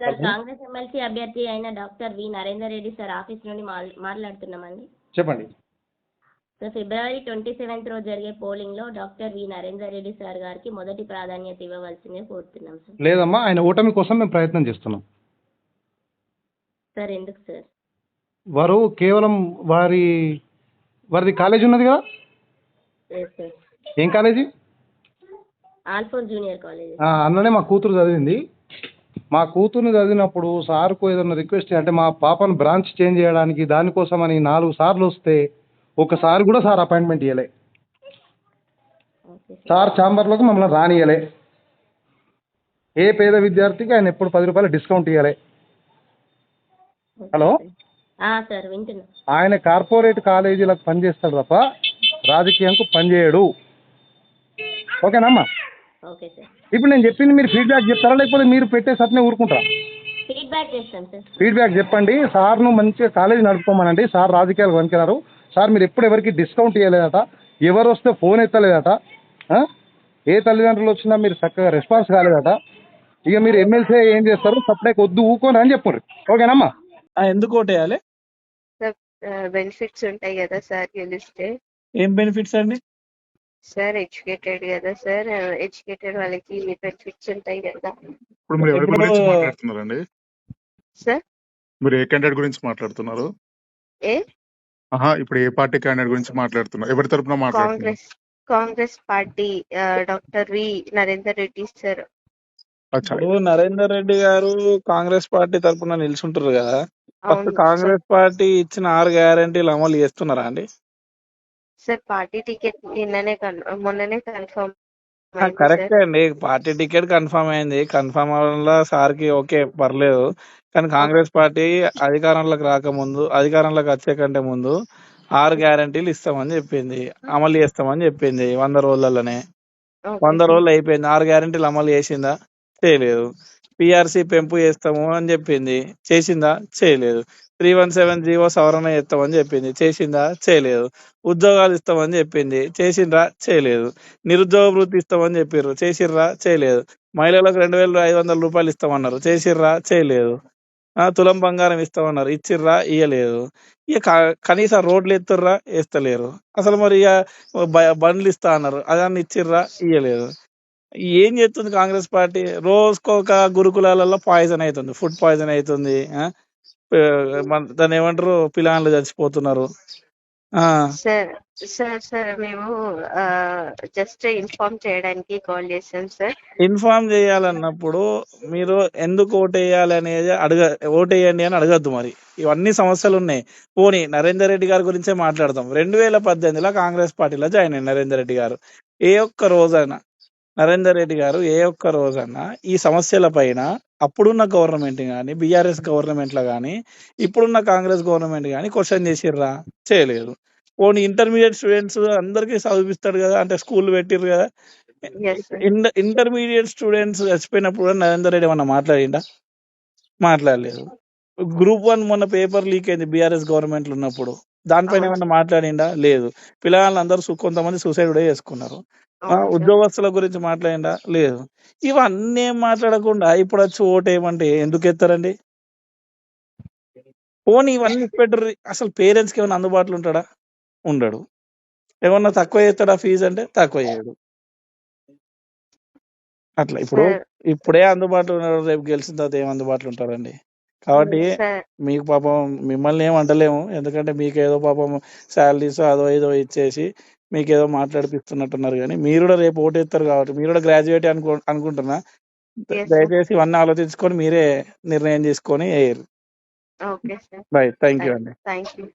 Sir hello Congress MLC అభ్యర్థి అయిన doctor V Narender Reddy sir office నుండి మాట్లాడుతున్నామండి. చెప్పండి. సార్ ఫిబ్రవరి 27 రోజు జరిగే పోలింగ్లో doctor V Narender Reddy sir గారికి మొదటి ప్రాధాన్యత ఇవ్వవలసిందే కోరుతున్నాం సార్. లేదమ్మా, ఆయన ఓటమి కోసం మేము ప్రయత్నం చేస్తున్నాం. సార్ ఎందుకు సార్? వారు కేవలం వారిది కాలేజ్ ఉన్నది కదా. లేదు సార్, ఏం కాలేజీ? Alphonse junior college. అందులోనే మా కూతురు చదివింది. మా కూతుర్ని చదివినప్పుడు సార్కు ఏదైనా రిక్వెస్ట్ అంటే మా పాపను బ్రాంచ్ చేంజ్ చేయడానికి దానికోసమని 4 సార్లు వస్తే ఒకసారి కూడా సార్ అపాయింట్మెంట్ ఇవ్వలే. Okay sir. సార్ ఛాంబర్లోకి మమ్మల్ని రానియలే. ఏ పేద విద్యార్థికి ఆయన ఎప్పుడు 10 రూపాయలు డిస్కౌంట్ ఇవ్వలే. Okay hello, sir. సార్ వింటున్నా. ఆయన కార్పొరేట్ కాలేజీలకు పనిచేస్తాడు తప్ప రాజకీయంకు పనిచేయడు. ఓకేనమ్మా? Okay sir. ఇప్పుడు నేను చెప్పింది మీరు ఫీడ్బ్యాక్ చెప్తారా లేకపోతే మీరు పెట్టే సట్నే ఊరుకుంటారా? ఫీడ్బ్యాక్ చేస్తాం సార్. ఫీడ్బ్యాక్ చెప్పండి. సార్ను మంచిగా కాలేజీ నడుపుకోమనండి. సార్ రాజకీయాలకు పనికిరారు. సార్ మీరు ఎప్పుడు ఎవరికి డిస్కౌంట్ ఇవ్వలేదట, ఎవరు వస్తే ఫోన్ ఎత్తలేదట, ఏ తల్లిదండ్రులు వచ్చినా మీరు చక్కగా రెస్పాన్స్ కాలేదట. ఇక మీరు ఎమ్మెల్సీ ఏం చేస్తారు? సప్లైకి వద్దు ఊకోని అని చెప్పండి. ఓకేనమ్మా? ఎందుకు ఓటేయాలి? బెనిఫిట్స్ ఉంటాయి కదా సార్ గెలిస్తే. ఏం బెనిఫిట్స్ అండి? సార్ ఎడ్యుకేటెడ్ కదా సార్, ఎడ్యుకేటెడ్ వాళ్ళకి బెనిఫిట్స్ ఉంటాయి కదా. ఇప్పుడు మీరు ఎవరి గురించి మాట్లాడుతున్నారండి? సార్ మీరు ఏ క్యాండిడేట్ గురించి మాట్లాడుతున్నారు? ఇప్పుడు ఏ పార్టీ క్యాండిడేట్ గురించి మాట్లాడుతున్నారు? ఎవరి తరపున మాట్లాడుతున్నారు? Congress party doctor V Narender Reddy sir. ఇప్పుడు నరేందర్ రెడ్డి గారు కాంగ్రెస్ పార్టీ తరపున నిల్చుంటారు కదా. ఫస్ట్ అవును కాంగ్రెస్ పార్టీ ఇచ్చిన 6 గ్యారంటీలు అమలు చేస్తున్నారా అండి? సార్ పార్టీ టికెట్ మొన్ననే కన్ఫర్మ్. కరెక్టే అండి, పార్టీ టికెట్ కన్ఫర్మ్ అయింది. కన్ఫర్మ్ వల్ల సార్కి ఓకే పర్లేదు. కానీ కాంగ్రెస్ పార్టీ అధికారంలోకి వచ్చే కంటే ముందు 6 గ్యారంటీలు ఇస్తామని చెప్పింది, అమలు చేస్తామని చెప్పింది 100 రోజులలోనే. 100 రోజులు అయిపోయింది, 6 గ్యారంటీలు అమలు చేసిందా? చేయలేదు. పిఆర్సీ పెంపు చేస్తాము అని చెప్పింది, చేసిందా? చేయలేదు. 317 జీవో సవరణ చేస్తామని చెప్పింది, చేసిందా? చేయలేదు. ఉద్యోగాలు ఇస్తామని చెప్పింది, చేసిండ్రా? చేయలేదు. నిరుద్యోగ వృత్తి ఇస్తామని చెప్పారు, చేసిర్రా? చేయలేదు. మహిళలకు 2,500 రూపాయలు ఇస్తామన్నారు, చేసిర్రా? చేయలేదు. తులం బంగారం ఇస్తామన్నారు, ఇచ్చిర్రా? ఇయ్యలేదు. ఇక కనీసం రోడ్లు ఎత్తుర్రా? వేస్తలేరు. అసలు మరి ఇక బండ్లు ఇస్తా అన్నారు, అదాన్ని ఇచ్చిర్రా? ఇయ్యలేదు. ఏం చేస్తుంది కాంగ్రెస్ పార్టీ? రోజుకొక గురుకులాలలో పాయిజన్ అవుతుంది, ఫుడ్ పాయిజన్ అవుతుంది. దాన్ని ఏమంటారు, పిల్లలు చచ్చిపోతున్నారు. సార్ సార్ సార్ మేము జస్ట్ ఇన్ఫార్మ్ చేయడానికి కాల్ చేశాం సార్. ఇన్ఫార్మ్ చేయాలన్నప్పుడు మీరు ఎందుకు ఓటేయాలి అనేది ఓటేయండి అని అడగద్దు. మరి ఇవన్నీ సమస్యలు ఉన్నాయి. పోనీ నరేందర్ రెడ్డి గారి గురించే మాట్లాడదాం. 2018లో కాంగ్రెస్ పార్టీలో జాయిన్ అయ్యారు నరేందర్ రెడ్డి గారు. నరేందర్ రెడ్డి గారు ఏ ఒక్క రోజన్నా ఈ సమస్యల పైన అప్పుడున్న గవర్నమెంట్ కానీ, బీఆర్ఎస్ గవర్నమెంట్లో కానీ, ఇప్పుడున్న కాంగ్రెస్ గవర్నమెంట్ కానీ క్వశ్చన్ చేసిర్రా? చేయలేదు. పోనీ ఇంటర్మీడియట్ స్టూడెంట్స్ అందరికీ చదివిస్తాడు కదా, అంటే స్కూల్ పెట్టిర్రు కదా. ఇంటర్మీడియట్ స్టూడెంట్స్ చచ్చిపోయినప్పుడు నరేందర్ రెడ్డి ఏమన్నా మాట్లాడిండా? మాట్లాడలేదు. గ్రూప్ 1 మొన్న పేపర్ లీక్ అయింది బీఆర్ఎస్ గవర్నమెంట్ ఉన్నప్పుడు, దానిపైన ఏమన్నా మాట్లాడిండా? లేదు. పిల్లలందరూ కొంతమంది సూసైడ్ కూడా చేసుకున్నారు. ఉద్యోగస్తుల గురించి మాట్లాడిండా? లేదు. ఇవన్నీ మాట్లాడకుండా ఇప్పుడు వచ్చి ఓటేయమంటే ఎందుకు ఎత్తారండి? పోనీ ఇవన్నీ పెట్టరు. అసలు పేరెంట్స్ కి ఏమైనా అందుబాటులో ఉంటాడా? ఉండడు. ఏమన్నా తక్కువ చేస్తాడా ఫీజు అంటే? తక్కువ చేయడు. అట్లా ఇప్పుడే అందుబాటులో ఉన్నారు, రేపు గెలిచిన తర్వాత ఏం అందుబాటులో ఉంటారండి? కాబట్టి మీకు పాపం మిమ్మల్ని ఏం అంటలేము, ఎందుకంటే మీకు ఏదో పాపం శాలరీస్ అదో ఏదో ఇచ్చేసి మీకు ఏదో మాట్లాడిపిస్తున్నట్టున్నారు. కానీ మీరు కూడా రేపు ఓటేస్తారు కాబట్టి మీరు కూడా గ్రాడ్యుయేట్ అనుకుంటున్నా. దయచేసి ఇవన్నీ ఆలోచించుకొని మీరే నిర్ణయం తీసుకొని వేయరు. Okay sir. Right. Thank you అండి. Thank you.